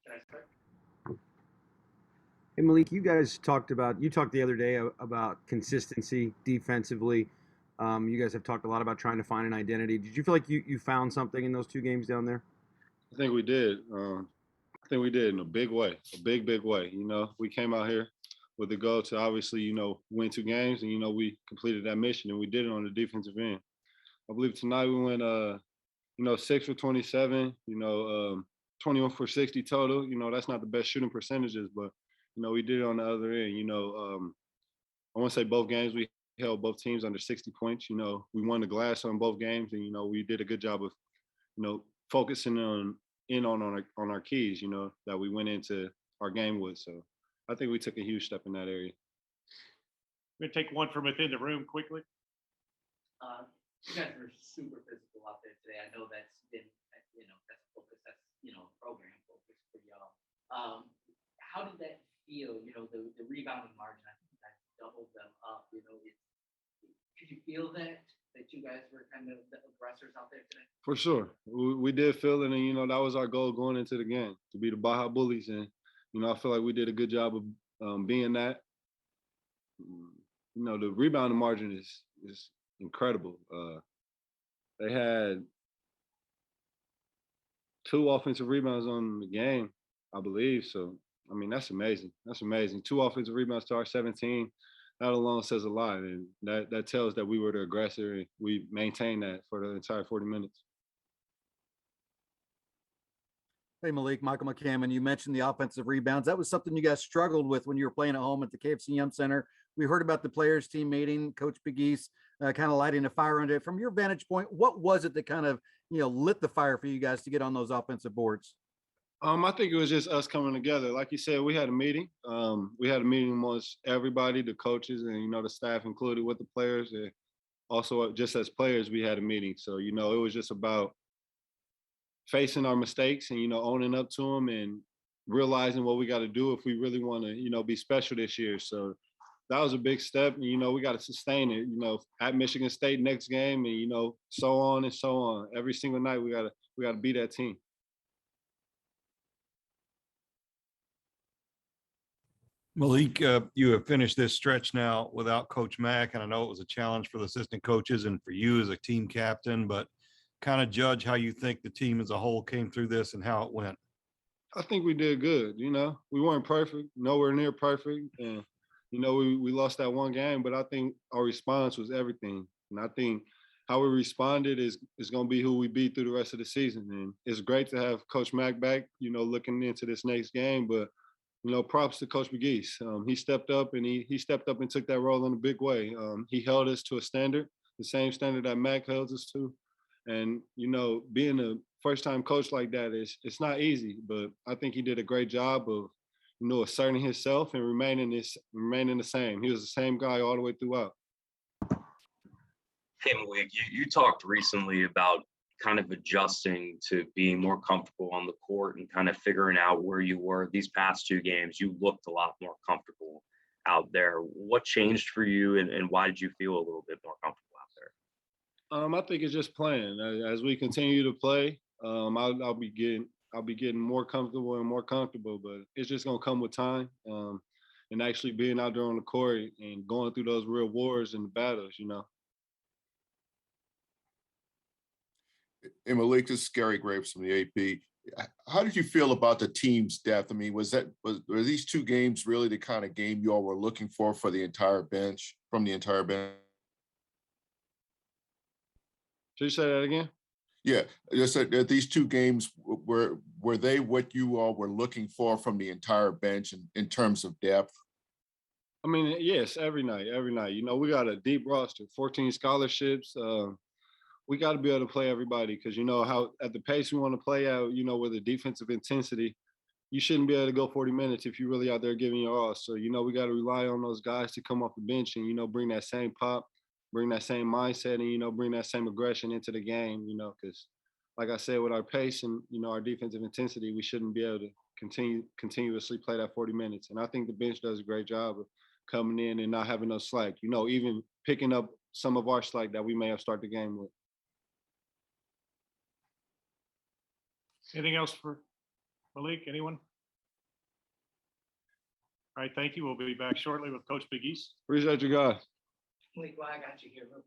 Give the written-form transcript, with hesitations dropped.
Can I start? Hey Malik, you talked the other day about consistency defensively. You guys have talked a lot about trying to find an identity. Did you feel like you found something in those two games down there? I think we did. I think we did in a big way, a big way. We came out here with the goal to obviously, win two games, and we completed that mission, and we did it on the defensive end. I believe tonight we went, 6 for 27. 21 for 60 total. That's not the best shooting percentages, but we did it on the other end. I want to say both games we held both teams under 60 points. We won the glass on both games, and we did a good job of focusing on our keys, that we went into our game with. So I think we took a huge step in that area. We're going to take one from within the room quickly. You guys were super physical out there today. I know that's been, that's focus. That's, program focus for y'all. How did that feel? The rebounding margin, I think you guys doubled them up. Could you feel that you guys were kind of the aggressors out there today? For sure. We did feel it, and, that was our goal going into the game, to be the Baja Bullies. And, I feel like we did a good job of being that. The rebounding margin is incredible. They had 2 offensive rebounds on the game, I believe. So, that's amazing. That's amazing. 2 offensive rebounds to our 17. That alone says a lot. And that tells that we were the aggressor, and we maintained that for the entire 40 minutes. Hey, Malik, Michael McCammon, you mentioned the offensive rebounds. That was something you guys struggled with when you were playing at home at the KFC Yum Center. We heard about the players team meeting, Coach Pegues kind of lighting a fire under it. From your vantage point, what was it that kind of, lit the fire for you guys to get on those offensive boards? I think it was just us coming together. Like you said, we had a meeting. We had a meeting amongst everybody, the coaches and, the staff included with the players. And also just as players, we had a meeting. So, it was just about facing our mistakes and, owning up to them and realizing what we got to do if we really want to, be special this year. So that was a big step. And, we got to sustain it, at Michigan State next game and, so on and so on. Every single night we got to beat that team. Malik, you have finished this stretch now without Coach Mack, and I know it was a challenge for the assistant coaches and for you as a team captain, but kind of judge how you think the team as a whole came through this and how it went. I think we did good. We weren't perfect, nowhere near perfect. And, we lost that one game, but I think our response was everything. And I think how we responded is going to be who we beat through the rest of the season. And it's great to have Coach Mack back, looking into this next game. But, props to Coach Pegues. He stepped up and he stepped up and took that role in a big way. He held us to a standard, the same standard that Mack held us to. And, being a first-time coach like that, it's not easy, but I think he did a great job of, asserting himself and remaining the same. He was the same guy all the way throughout. Hey, Malik, you talked recently about kind of adjusting to being more comfortable on the court and kind of figuring out where you were. These past 2 games, you looked a lot more comfortable out there. What changed for you, and why did you feel a little bit more comfortable out there? I think it's just playing. As we continue to play, I'll be getting more comfortable and more comfortable, but it's just gonna come with time. And actually being out there on the court and going through those real wars and battles, And Malik, this is Gary Graves from the AP. How did you feel about the team's depth? Were these 2 games really the kind of game you all were looking for the entire bench, from the entire bench? Should you say that again? Yeah, just that these 2 games were they what you all were looking for from the entire bench in terms of depth? Yes, every night. We got a deep roster, 14 scholarships. We got to be able to play everybody because how at the pace we want to play out, with the defensive intensity, you shouldn't be able to go 40 minutes if you're really out there giving your all. So, we got to rely on those guys to come off the bench and, bring that same pop, bring that same mindset and, bring that same aggression into the game, because like I said, with our pace and, our defensive intensity, we shouldn't be able to continuously play that 40 minutes. And I think the bench does a great job of coming in and not having no slack, even picking up some of our slack that we may have started the game with. Anything else for Malik, anyone? All right, thank you. We'll be back shortly with Coach Big East. Appreciate you guys. Malik, while I got you here, real